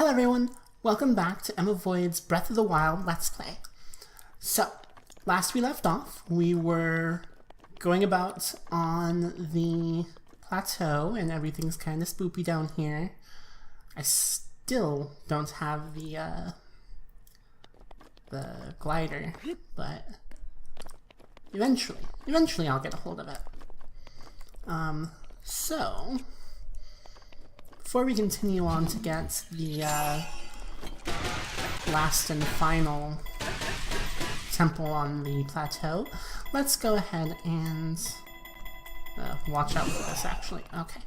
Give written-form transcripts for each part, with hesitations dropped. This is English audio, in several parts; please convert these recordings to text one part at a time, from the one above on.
Hello everyone, welcome back to emmavoid's Breath of the Wild Let's Play. So, last we left off, we were going about on the plateau and everything's kind of spoopy down here. I still don't have the glider, but eventually I'll get a hold of it. So, before we continue on to get the last and final temple on the plateau, let's go ahead and watch out for this, actually. Okay.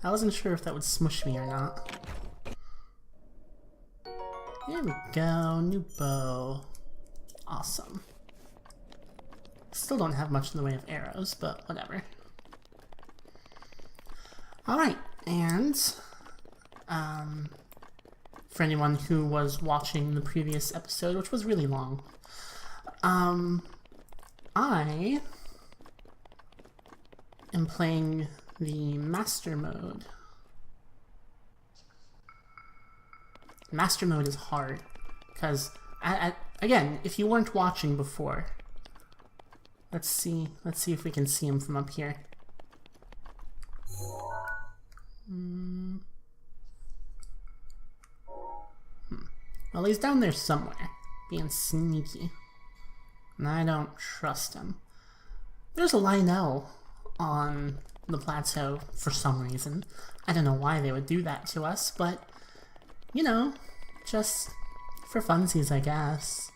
I wasn't sure if that would smush me or not. There we go, new bow. Awesome. Still don't have much in the way of arrows, but whatever. Alright, and for anyone who was watching the previous episode, which was really long, I am playing the Master Mode. Master Mode is hard, because, again, if you weren't watching before, let's see if we can see him from up here. Well, he's down there somewhere, being sneaky. And I don't trust him. There's a Lionel on the plateau for some reason. I don't know why they would do that to us, but, you know, just for funsies, I guess.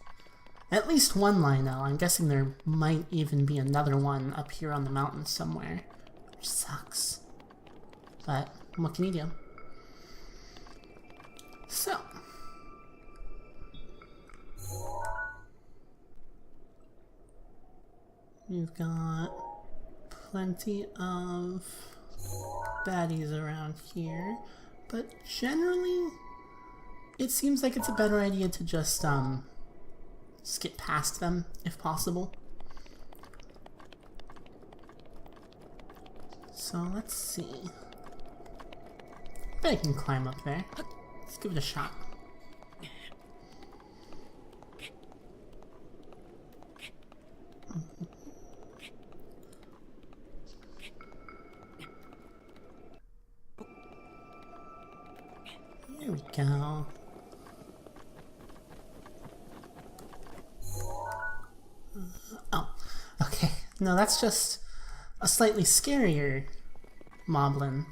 At least one Lionel. I'm guessing there might even be another one up here on the mountain somewhere. Which sucks. But what can you do? So, we've got plenty of baddies around here, but generally it seems like it's a better idea to just skip past them if possible. So let's see. I bet I can climb up there. Let's give it a shot. There we go. Oh, okay. No, that's just a slightly scarier moblin.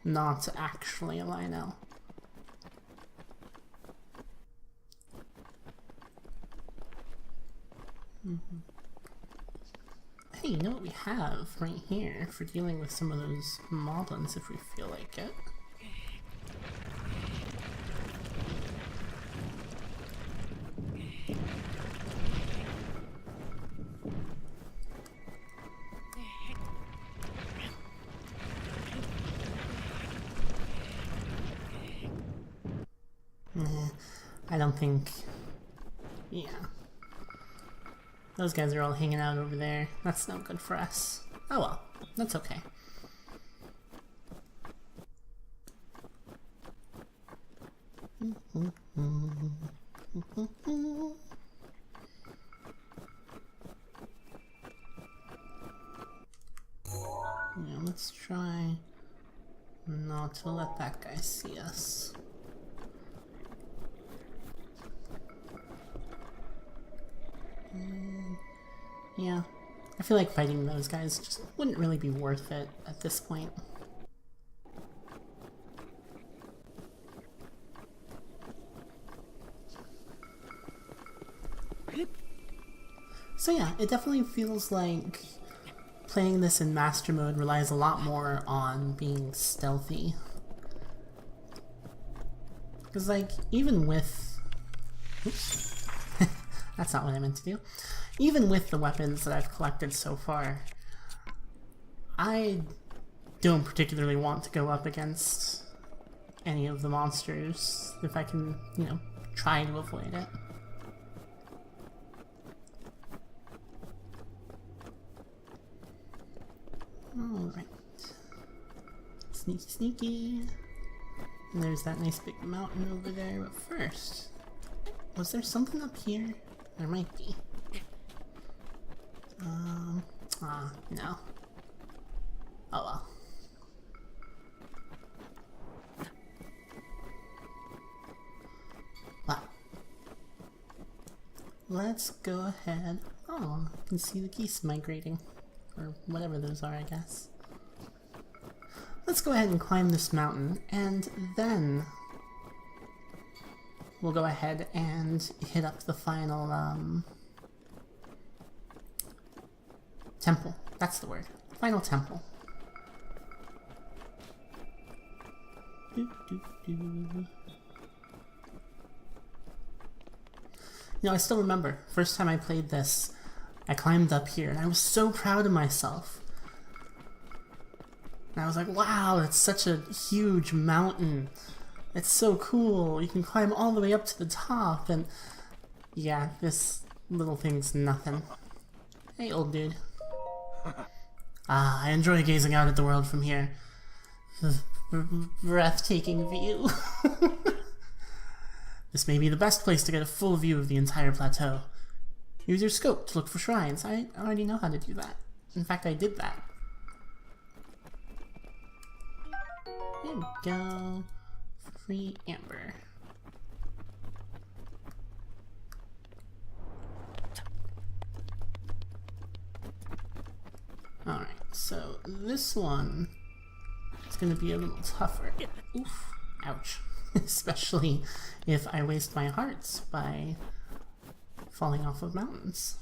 Not actually a Lionel. Hey, you know what we have right here for dealing with some of those moblins if we feel like it? I don't think... yeah. Those guys are all hanging out over there. That's no good for us. Oh well, that's okay. Yeah, let's try not to let that guy see us. Yeah, I feel like fighting those guys just wouldn't really be worth it at this point. So yeah, it definitely feels like playing this in Master Mode relies a lot more on being stealthy. Because like, even with... oops. That's not what I meant to do. Even with the weapons that I've collected so far, I don't particularly want to go up against any of the monsters if I can, you know, try to avoid it. Alright. Let's Sneaky, sneaky. And there's that nice big mountain over there, but first... Was there something up here? There might be. No. Oh well. Well. Let's go ahead. Oh, I can see the geese migrating. Or whatever those are, I guess. Let's go ahead and climb this mountain, and then we'll go ahead and hit up the final, temple. That's the word. Final temple. Doo, doo, doo. You know, I still remember, first time I played this, I climbed up here, and I was so proud of myself. And I was like, wow, it's such a huge mountain. It's so cool. You can climb all the way up to the top, and yeah, this little thing's nothing. Hey, old dude. I enjoy gazing out at the world from here. Breathtaking view. This may be the best place to get a full view of the entire plateau. Use your scope to look for shrines. I already know how to do that. In fact, I did that. There we go. Free amber. Alright, so this one is going to be a little tougher. Oof. Ouch. Especially if I waste my hearts by falling off of mountains.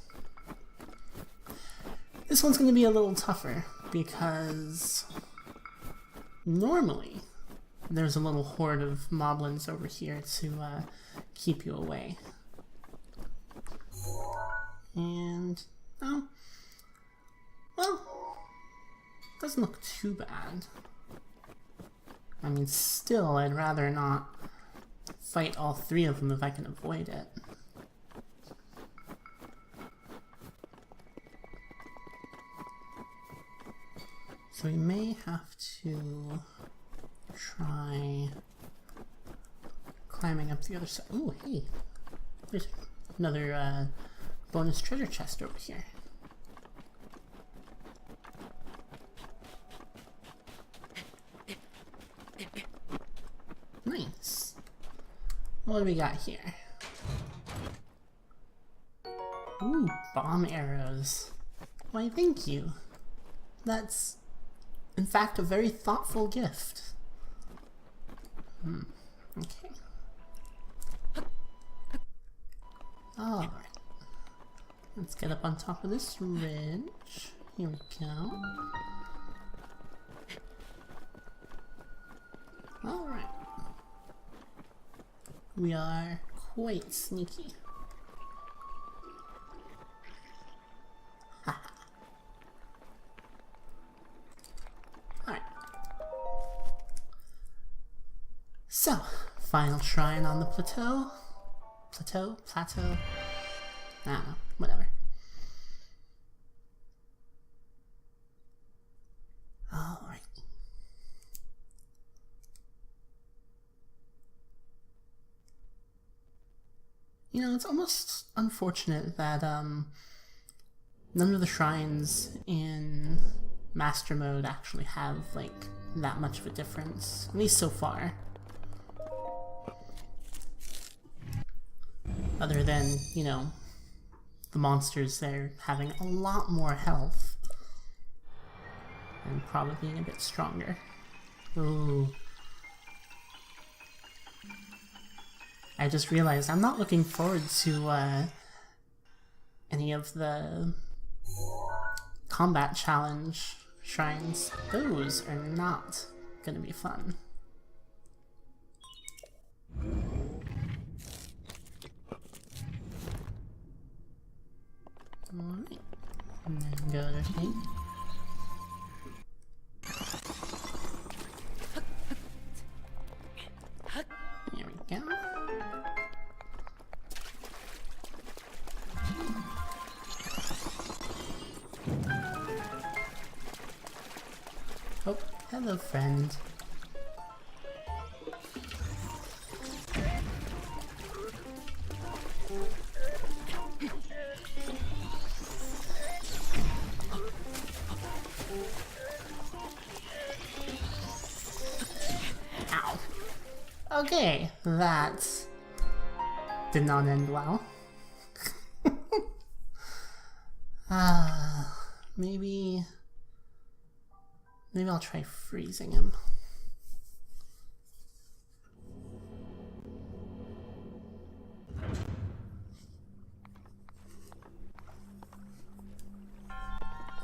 This one's going to be a little tougher because normally there's a little horde of moblins over here to keep you away. And, oh, well, doesn't look too bad. I mean, still, I'd rather not fight all three of them if I can avoid it. So we may have to try climbing up the other side. Ooh, hey, there's another bonus treasure chest over here. Nice. What do we got here? Ooh, bomb arrows. Why, thank you. That's, in fact, a very thoughtful gift. Okay. Alright. Let's get up on top of this ridge. Here we go. Alright. We are quite sneaky. Haha. Alright. So, final shrine on the plateau. Plateau? Plateau? I don't know. Whatever. Alright. You know, it's almost unfortunate that none of the shrines in Master Mode actually have, like, that much of a difference. At least so far. Other than, you know, the monsters there having a lot more health. And probably being a bit stronger. Ooh. I just realized I'm not looking forward to any of the combat challenge shrines. Those are not gonna be fun. Alright, and then go to thing. There we go. Oh, hello friend. Okay, that did not end well. Maybe I'll try freezing him.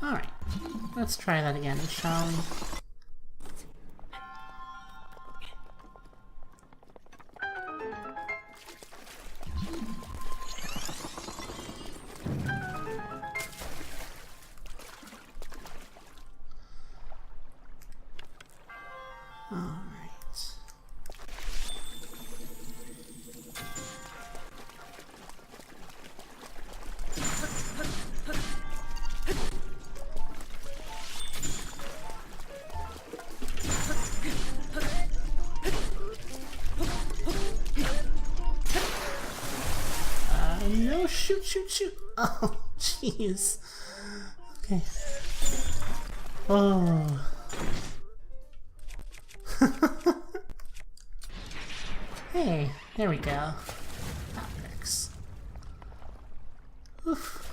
Alright, let's try that again, shall we? No, shoot, shoot, shoot. Oh, jeez. Okay. Oh. Hey, there we go. That works. Oof.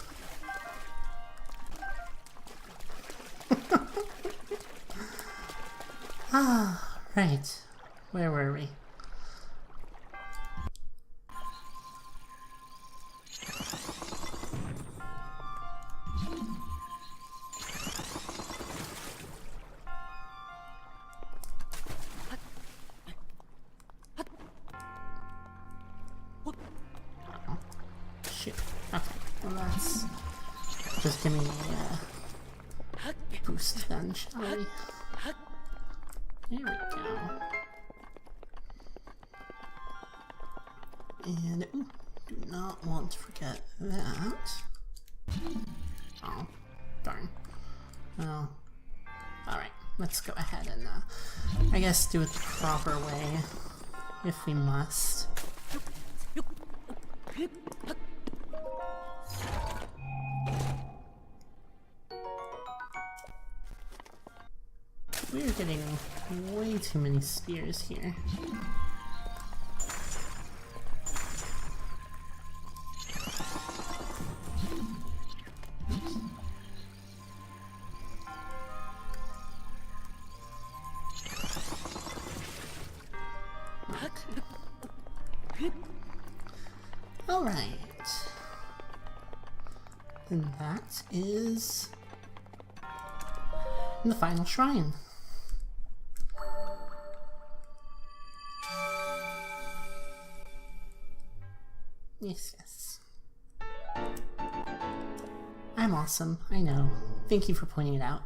Ah, right. Where were we? Shoot. Okay, well that's... Just give me a boost then, shall we? There we go. And, ooh, do not want to forget that. Oh, darn. Well, alright, let's go ahead and, I guess do it the proper way, if we must. We're getting way too many spears here. Alright. And that is the final shrine. Yes, yes. I'm awesome, I know. Thank you for pointing it out.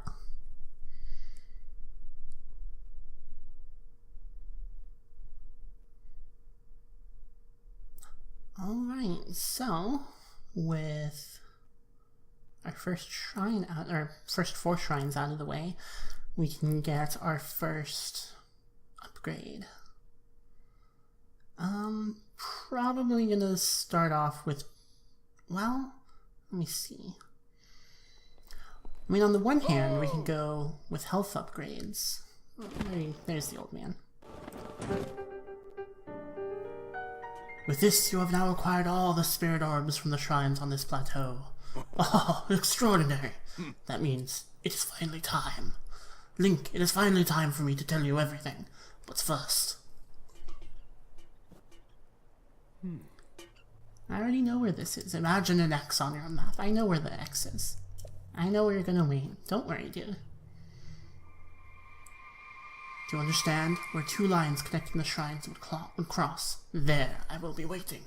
Alright, so with our first shrine out, or first 4 shrines out of the way, we can get our first upgrade. Probably gonna start off with, well, let me see. I mean, on the one hand, we can go with health upgrades. Oh, there's the old man. With this, you have now acquired all the spirit orbs from the shrines on this plateau. Oh, extraordinary! That means it is finally time. Link, it is finally time for me to tell you everything. But first... I already know where this is. Imagine an X on your map. I know where the X is. I know where you're gonna wait. Don't worry, dude. Do you understand? Where 2 lines connecting the shrines would cross. There, I will be waiting.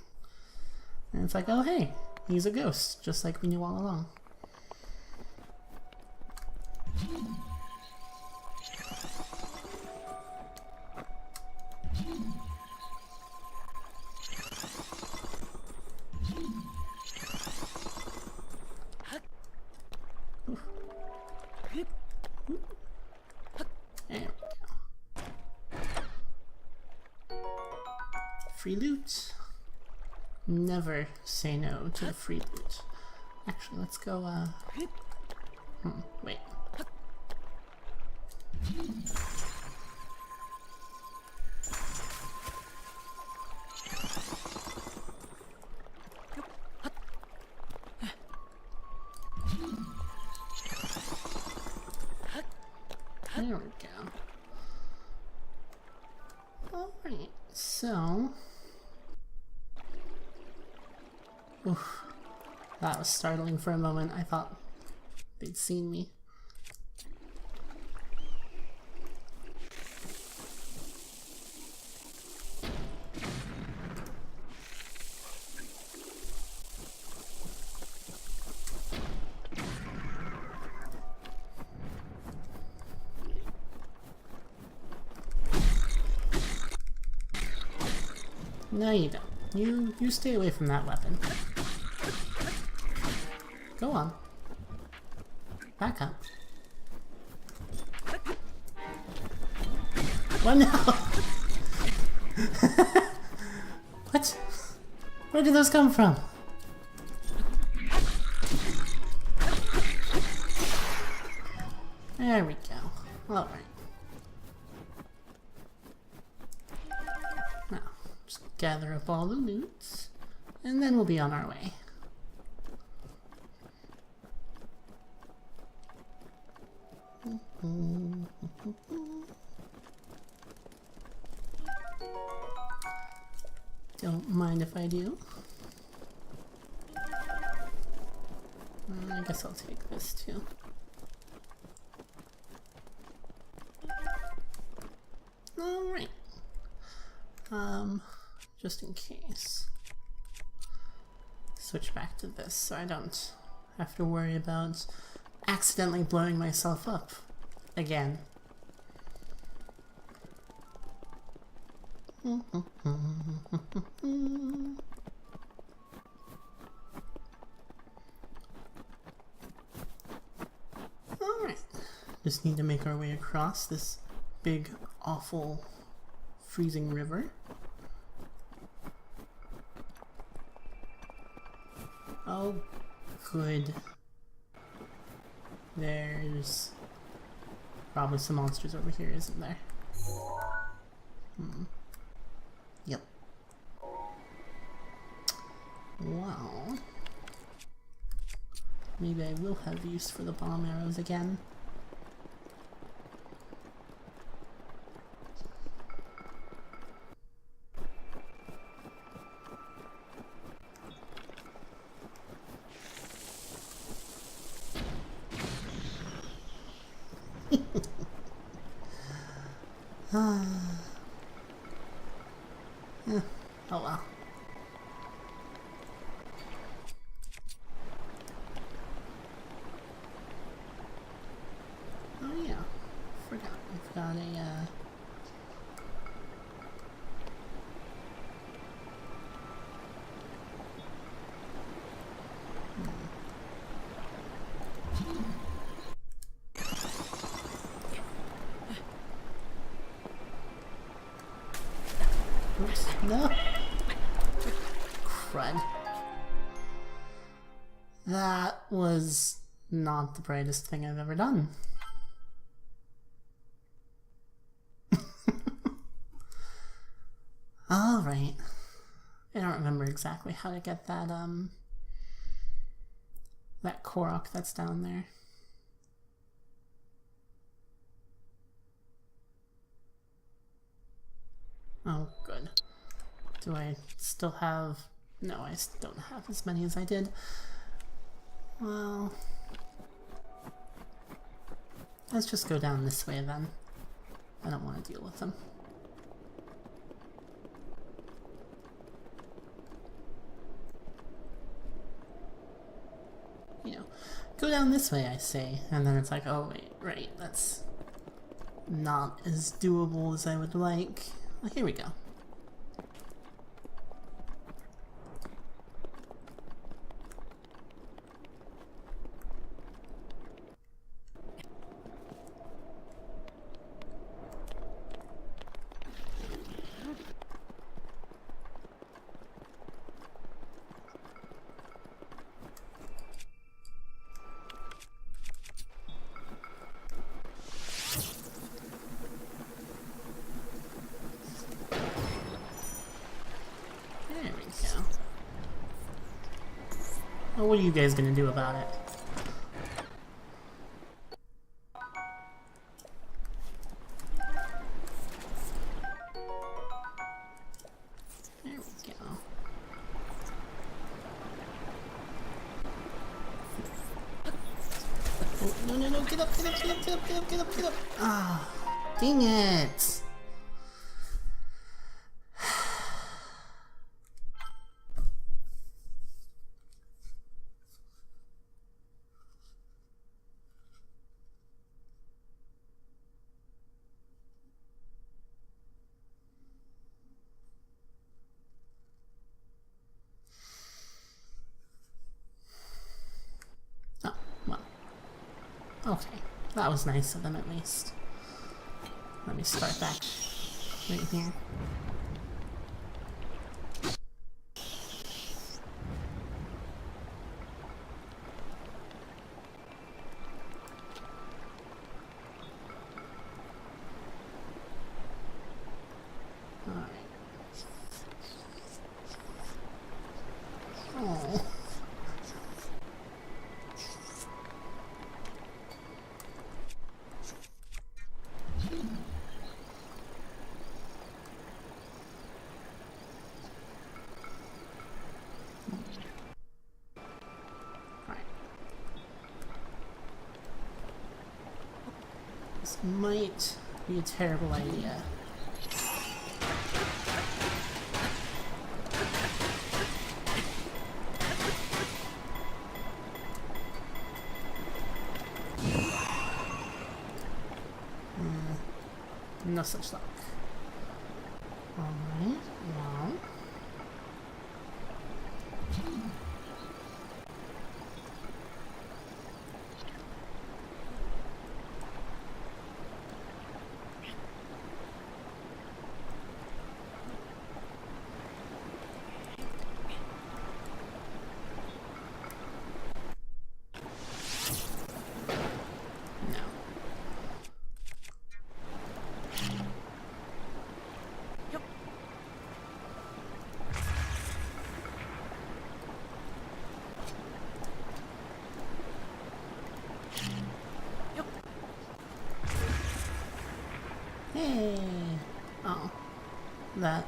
And it's like, oh hey, he's a ghost, just like we knew all along. There we go. Free loot. Never say no to the free loot. Actually, let's go, wait. Alright, so... Oof. That was startling for a moment. I thought they'd seen me. No, you don't. You stay away from that weapon. Go on. Back up. What? No! What? Where did those come from? There we go. Alright. Now, just gather up all the loot, and then we'll be on our way. Don't mind if I do. I guess I'll take this too. Alright. Just in case. Switch back to this so I don't have to worry about accidentally blowing myself up again. Alright. Just need to make our way across this big, awful, freezing river. Oh, good. There's probably some monsters over here, isn't there? Yep. Well, maybe I will have use for the bomb arrows again. Yeah. Oh well. Oh yeah, forgot. We've got a Oops, no! Crud. That was not the brightest thing I've ever done. Alright. I don't remember exactly how to get that, that Korok that's down there. Oh, good. Do I still have... No, I don't have as many as I did. Well... let's just go down this way then. I don't want to deal with them. You know, go down this way, I say. And then it's like, oh wait, right, that's not as doable as I would like. Well, here we go. Well, what are you guys gonna do about it? There we go. Oh, no, no, no, get up, get up, get up, get up, get up, get up, get up. Ah, dang it. Oh, well. Okay, that was nice of them at least. Let me start back right here. Alright. Oh. This might be a terrible idea. No such luck. Alright, well. Hey! Oh. That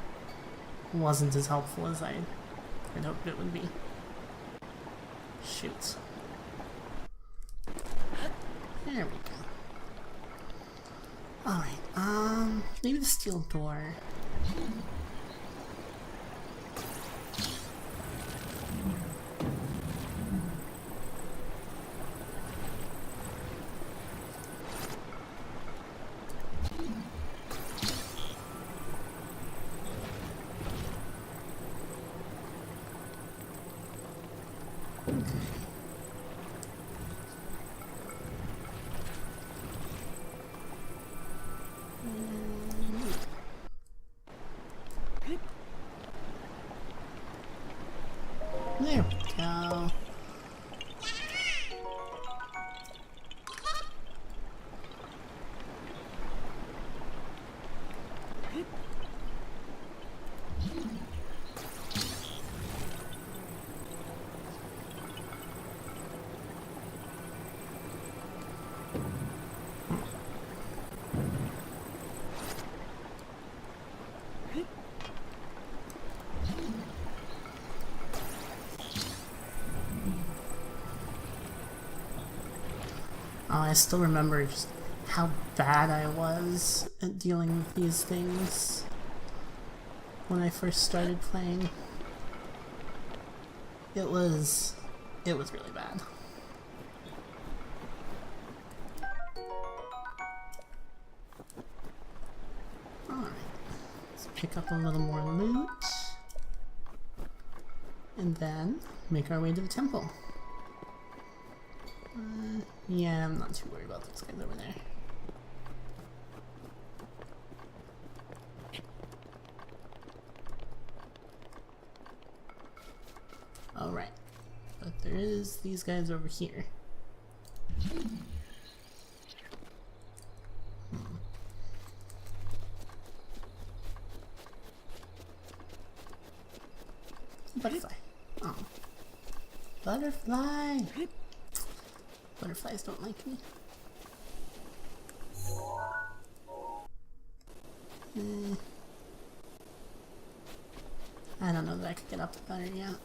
wasn't as helpful as I had hoped it would be. Shoot. There we go. Alright, maybe the steel door. There we go. Oh, I still remember just how bad I was at dealing with these things when I first started playing. It was really bad. Alright, let's pick up a little more loot and then make our way to the temple. Yeah, I'm not too worried about those guys over there. Alright, but there is these guys over here. Butterfly. Oh. Butterfly! Butterflies don't like me. I don't know that I could get up there yet.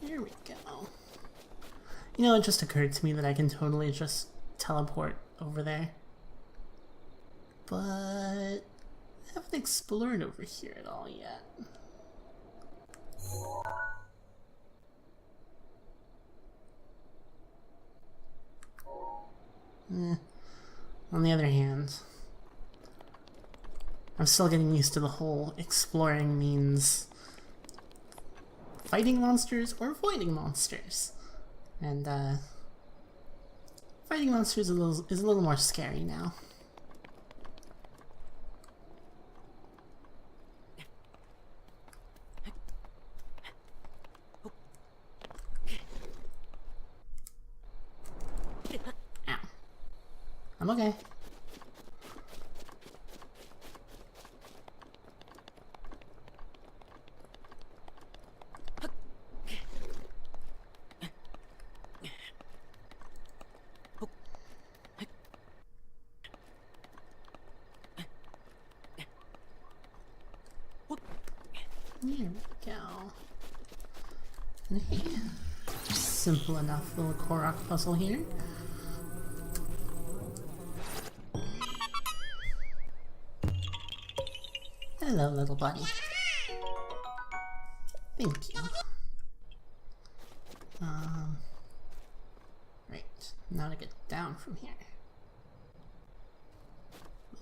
Here we go. You know, it just occurred to me that I can totally just teleport over there. But I haven't explored over here at all yet. On the other hand, I'm still getting used to the whole exploring means fighting monsters or avoiding monsters. And fighting monsters is a little more scary now. Ow. I'm okay. Here we go. Hey, simple enough little Korok puzzle here. Hello, little buddy. Thank you. Right, now to get down from here.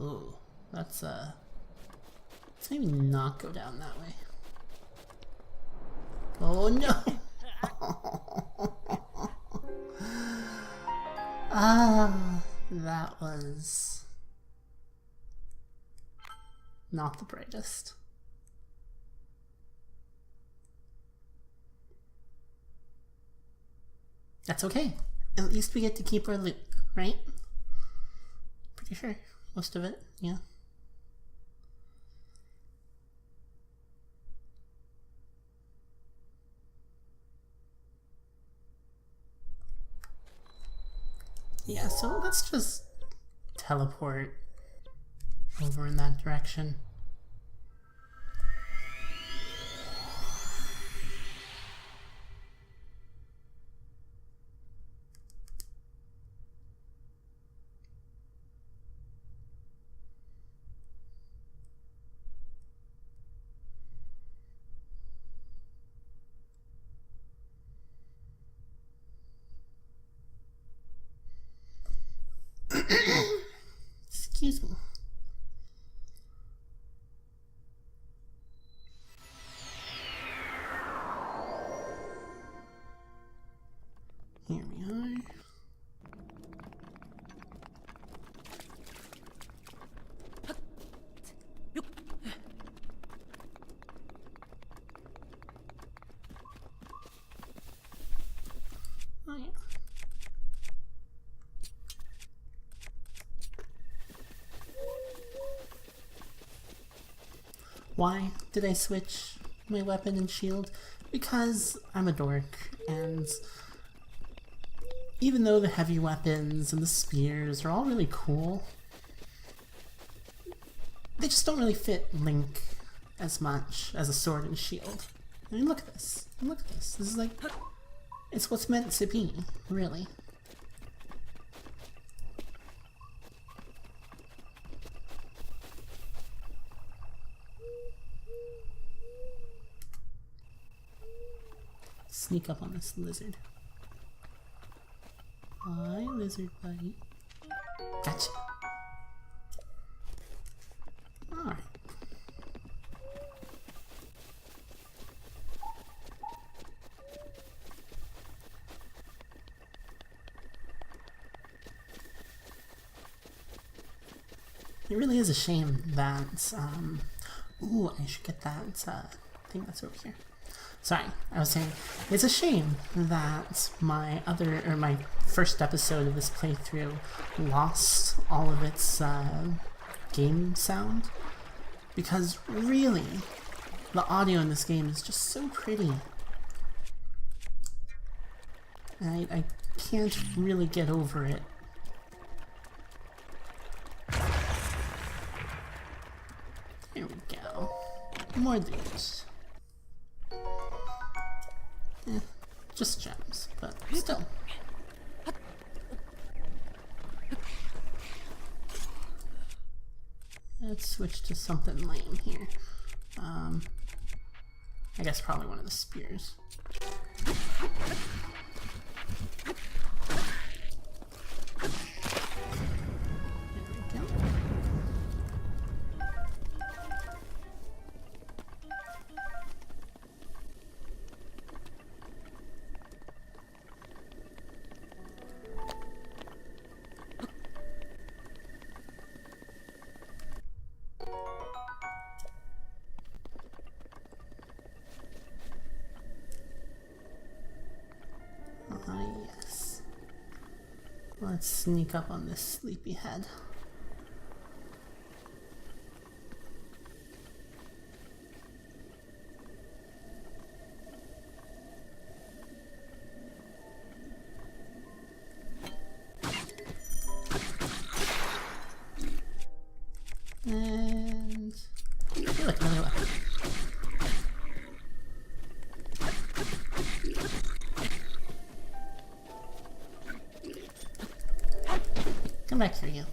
Ooh, let's maybe not go down that way. Oh no! That was not the brightest. That's okay. At least we get to keep our loot, right? Pretty sure. Most of it, yeah. Yeah, so let's just teleport over in that direction. Excuse me. Here we are. Oh yeah. Why did I switch my weapon and shield? Because I'm a dork, and even though the heavy weapons and the spears are all really cool, they just don't really fit Link as much as a sword and shield. I mean, look at this. Look at this. This is like, it's what's meant to be, really. Sneak up on this lizard. Hi, lizard buddy. Gotcha. Alright. It really is a shame that, ooh, I should get that thing that's over here. Sorry, I was saying, it's a shame that my first episode of this playthrough lost all of its game sound, because really, the audio in this game is just so pretty. I can't really get over it. There we go. More dudes. Just gems, but still. Let's switch to something lame here. I guess probably one of the spears. There we go. Yes. Let's sneak up on this sleepyhead. And look, another one. Come back here, you.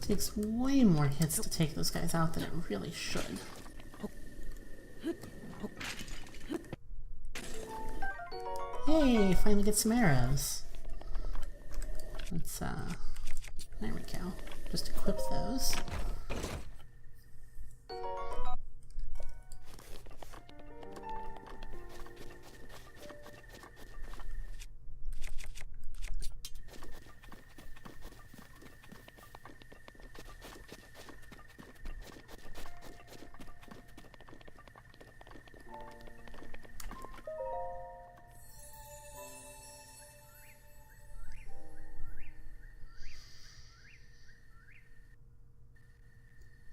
Takes way more hits to take those guys out than it really should. Hey, finally get some arrows. Let's, there we go. Just equip those.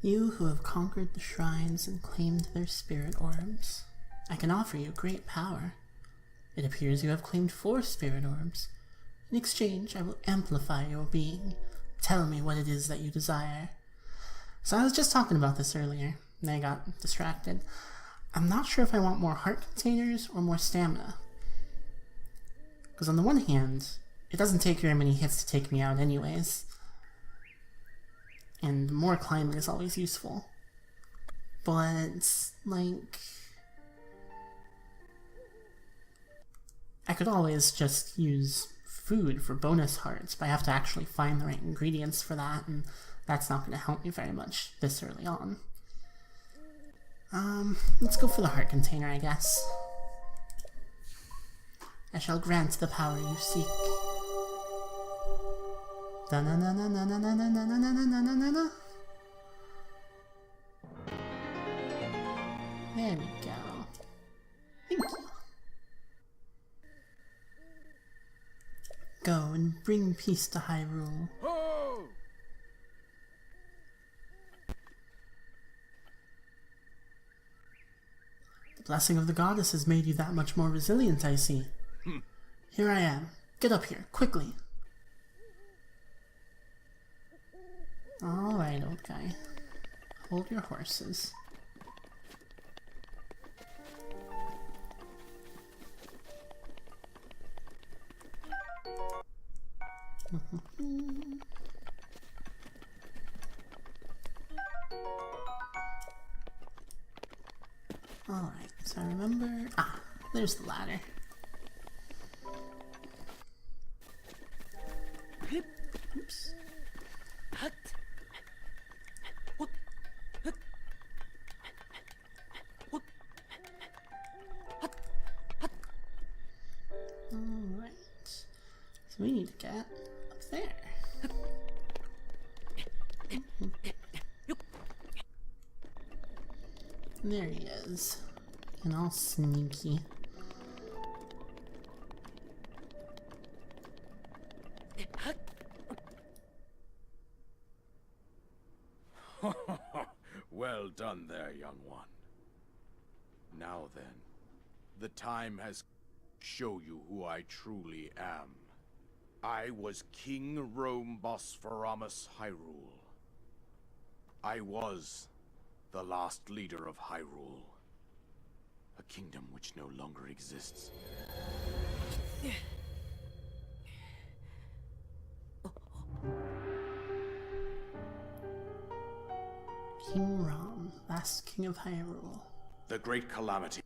You who have conquered the shrines and claimed their spirit orbs, I can offer you great power. It appears you have claimed 4 spirit orbs. In exchange, I will amplify your being. Tell me what it is that you desire. So I was just talking about this earlier, and I got distracted. I'm not sure if I want more heart containers or more stamina. Because on the one hand, it doesn't take very many hits to take me out anyways. And more climbing is always useful. But, like, I could always just use food for bonus hearts, but I have to actually find the right ingredients for that, and that's not going to help me very much this early on. Let's go for the heart container, I guess. I shall grant the power you seek. There we go. Thank you. Go and bring peace to Hyrule. Oh! The blessing of the goddess has made you that much more resilient, I see. Here I am. Get up here, quickly. Alright, old guy. Hold your horses. Alright, so I remember... Ah, there's the ladder. Oops. Alright, so we need to get up there. There he is, and all sneaky. Well done there, young one. Now then, the time has to show you who I truly am. I was King Rome Bosphoramus Hyrule. I was the last leader of Hyrule. A kingdom which no longer exists. King Rom, last king of Hyrule. The great calamity,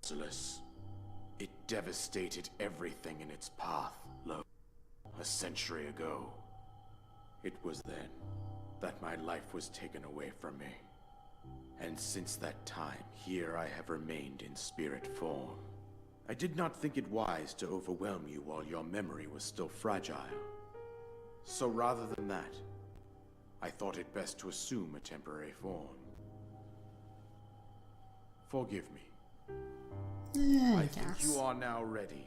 merciless. It devastated everything in its path, lo, a century ago. It was then that my life was taken away from me. And since that time, here I have remained in spirit form. I did not think it wise to overwhelm you while your memory was still fragile. So rather than that, I thought it best to assume a temporary form. Forgive me. Yeah, I think you are now ready.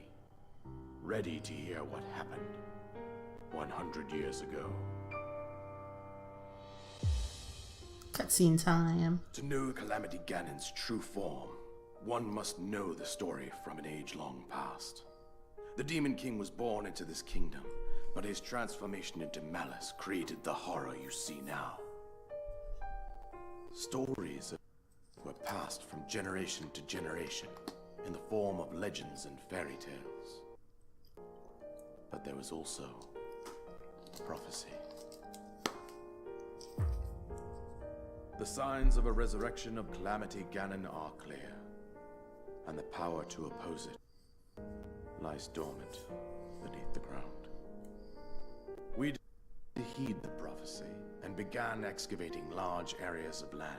Ready to hear what happened 100 years ago. Cutscene time. To know Calamity Ganon's true form, one must know the story from an age-long past. The Demon King was born into this kingdom, but his transformation into malice created the horror you see now. Stories were passed from generation to generation in the form of legends and fairy tales. But there was also prophecy. The signs of a resurrection of Calamity Ganon are clear, and the power to oppose it lies dormant beneath the ground. We heed the prophecy and began excavating large areas of land.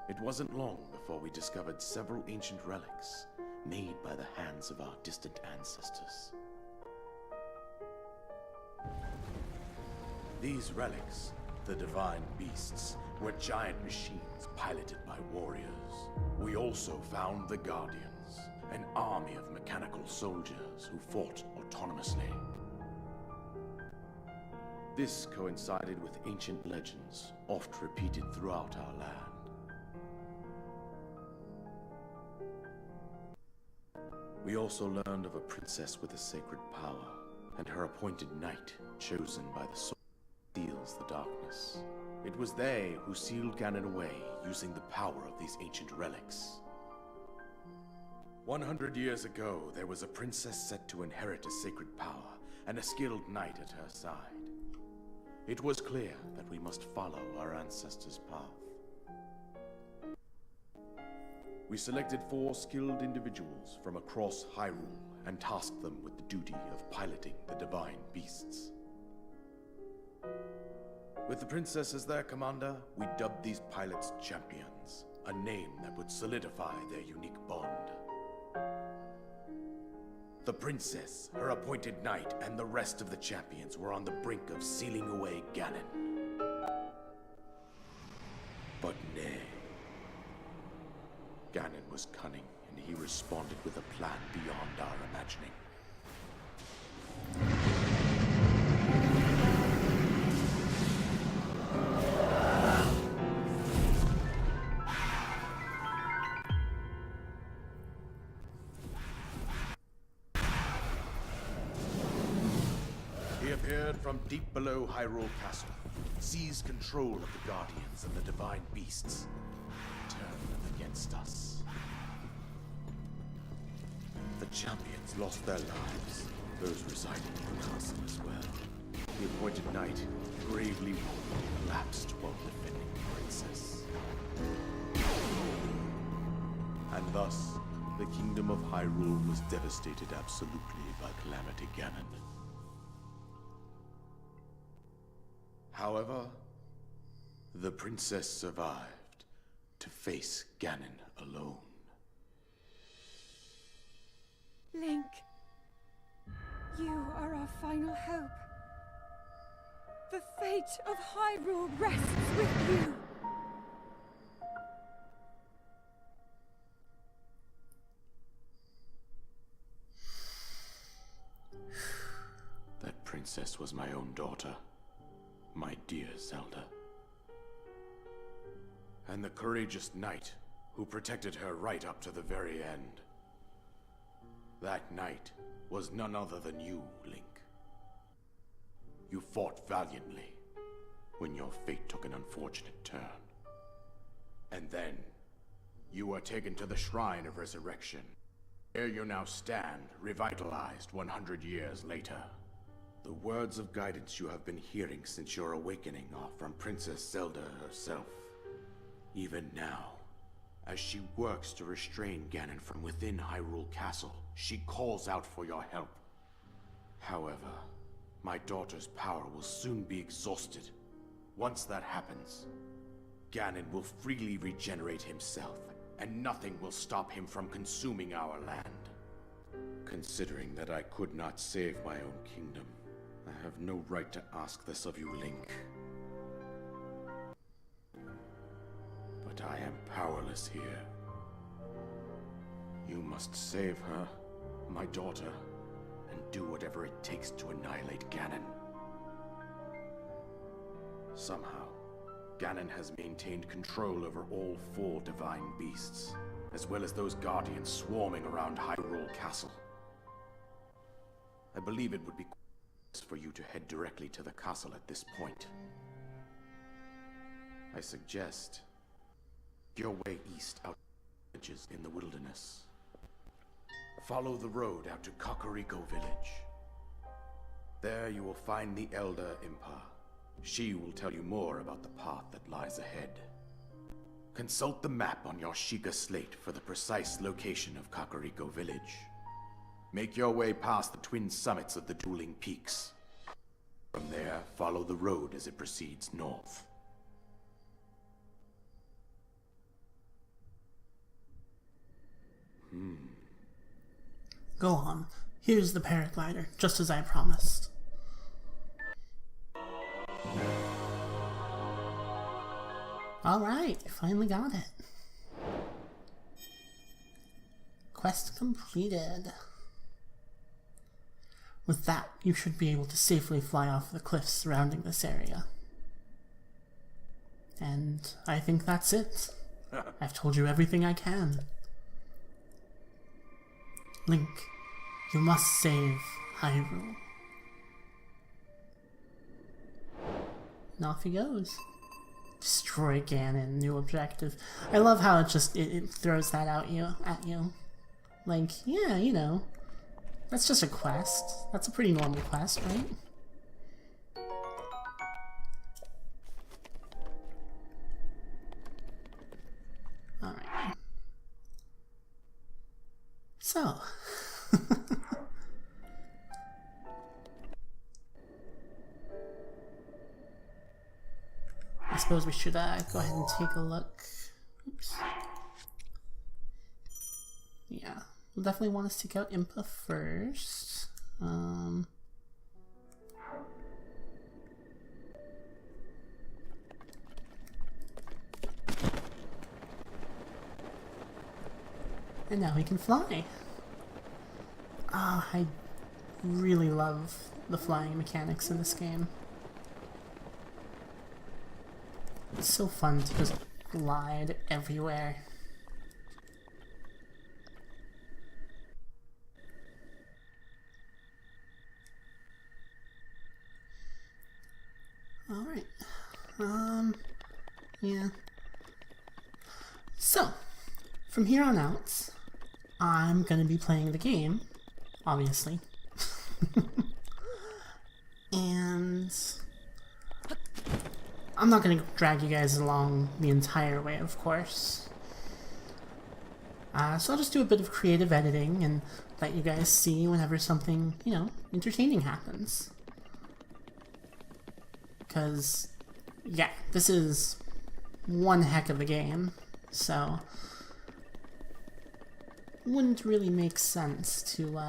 It wasn't long before we discovered several ancient relics made by the hands of our distant ancestors. These relics, the divine beasts, were giant machines piloted by warriors. We also found the Guardians, an army of mechanical soldiers who fought autonomously. This coincided with ancient legends, oft repeated throughout our land. We also learned of a princess with a sacred power, and her appointed knight, chosen by the sword that seals the darkness. It was they who sealed Ganon away using the power of these ancient relics. 100 years ago, there was a princess set to inherit a sacred power, and a skilled knight at her side. It was clear that we must follow our ancestors' path. We selected 4 skilled individuals from across Hyrule and tasked them with the duty of piloting the divine beasts. With the princess as their commander, we dubbed these pilots champions, a name that would solidify their unique bond. The princess, her appointed knight, and the rest of the champions were on the brink of sealing away Ganon. But nay. Ganon was cunning, and he responded with a plan beyond our imagining. He appeared from deep below Hyrule Castle, seized control of the Guardians and the divine beasts, turned them against us. The champions lost their lives, those residing in the castle as well. The appointed knight, gravely wounded, collapsed while defending the princess. And thus, the kingdom of Hyrule was devastated absolutely by Calamity Ganon. However, the princess survived to face Ganon alone. Link, you are our final hope. The fate of Hyrule rests with you. That princess was my own daughter. My dear Zelda. and the courageous knight who protected her right up to the very end. That knight was none other than you, Link. You fought valiantly when your fate took an unfortunate turn. And then, you were taken to the Shrine of Resurrection. Here you now stand, revitalized 100 years later. The words of guidance you have been hearing since your awakening are from Princess Zelda herself. Even now, as she works to restrain Ganon from within Hyrule Castle, she calls out for your help. However, my daughter's power will soon be exhausted. Once that happens, Ganon will freely regenerate himself, and nothing will stop him from consuming our land. Considering that I could not save my own kingdom, I have no right to ask this of you, Link. But I am powerless here. You must save her, my daughter, and do whatever it takes to annihilate Ganon. Somehow, Ganon has maintained control over all 4 divine beasts, as well as those guardians swarming around Hyrule Castle. I believe it would be best for you to head directly to the castle at this point. I suggest your way east out to villages in the wilderness. Follow the road out to Kakariko Village. There you will find the Elder Impa. She will tell you more about the path that lies ahead. Consult the map on your Sheikah slate for the precise location of Kakariko Village. Make your way past the twin summits of the dueling peaks. From there, follow the road as it proceeds north. Go on. Here's the paraglider, just as I promised. Alright, finally got it. Quest completed. With that, you should be able to safely fly off the cliffs surrounding this area. And I think that's it. I've told you everything I can. Link, you must save Hyrule. And off he goes. Destroy Ganon, new objective. I love how it throws that out at you. Like, yeah, you know, that's just a quest. That's a pretty normal quest, right? Alright. So. I suppose we should go ahead and take a look. Oops. Yeah, we'll definitely want to seek out Impa first. And now we can fly. Ah, I really love the flying mechanics in this game. It's so fun to just glide everywhere. Alright. Yeah. So, from here on out, I'm gonna be playing the game, obviously. And I'm not going to drag you guys along the entire way, of course. So I'll just do a bit of creative editing and let you guys see whenever something, you know, entertaining happens. Because, yeah, this is one heck of a game, so it wouldn't really make sense to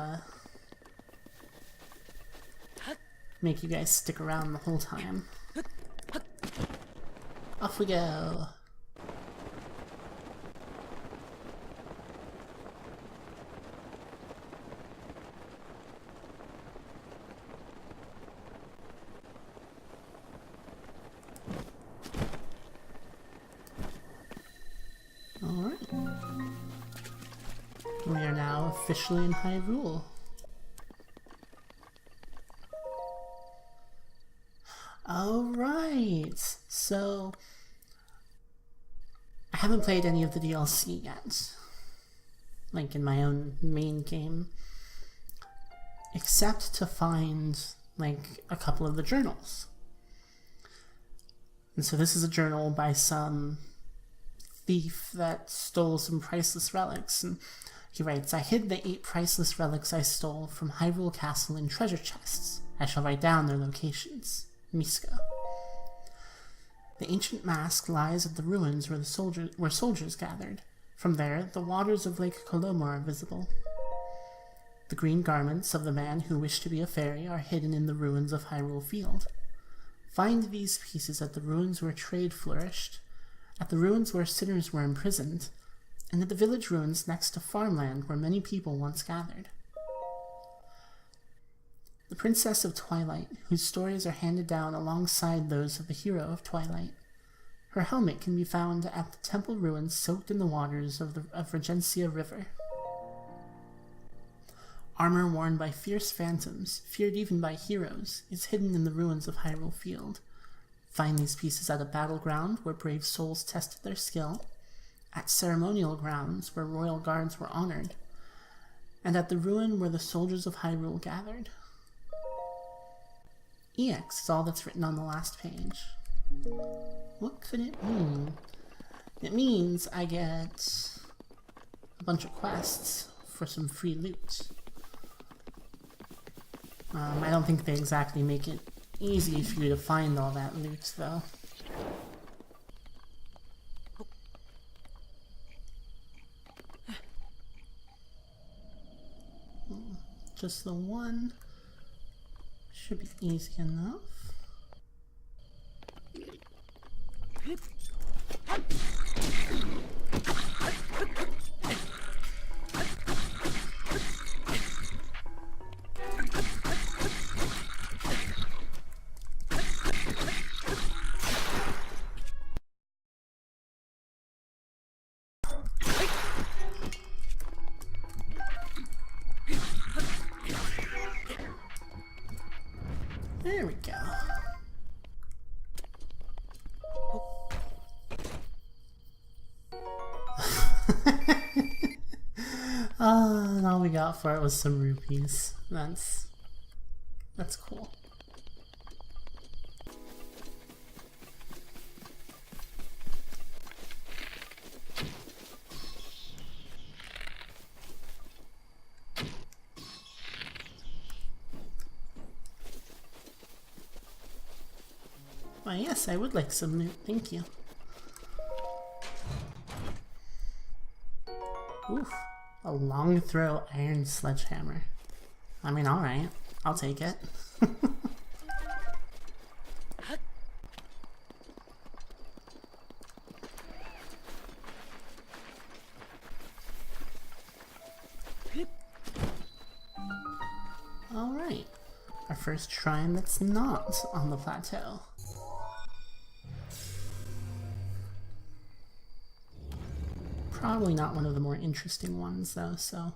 make you guys stick around the whole time. Off we go. Alright. We are now officially in Hyrule. Alright, so I haven't played any of the DLC yet, like in my own main game, except to find like a couple of the journals. And so this is a journal by some thief that stole some priceless relics, and he writes, "I hid the 8 priceless relics I stole from Hyrule Castle in treasure chests. I shall write down their locations. Misko. The ancient mask lies at the ruins where soldiers gathered. From there, the waters of Lake Colomar are visible. The green garments of the man who wished to be a fairy are hidden in the ruins of Hyrule Field. Find these pieces at the ruins where trade flourished, at the ruins where sinners were imprisoned, and at the village ruins next to farmland where many people once gathered. The Princess of Twilight, whose stories are handed down alongside those of the hero of Twilight. Her helmet can be found at the temple ruins soaked in the waters of Regencia River. Armor worn by fierce phantoms, feared even by heroes, is hidden in the ruins of Hyrule Field. Find these pieces at a battleground where brave souls tested their skill, at ceremonial grounds where royal guards were honored, and at the ruin where the soldiers of Hyrule gathered." EX is all that's written on the last page. What could it mean? It means I get a bunch of quests for some free loot. I don't think they exactly make it easy for you to find all that loot, though. Just the one. Should be easy enough. There we go. And all we got for it was some rupees. That's cool. Why, yes, I would like some loot, thank you. Oof, a long throw iron sledgehammer. I mean, alright, I'll take it. Alright, our first shrine that's not on the plateau. Probably not one of the more interesting ones, though, so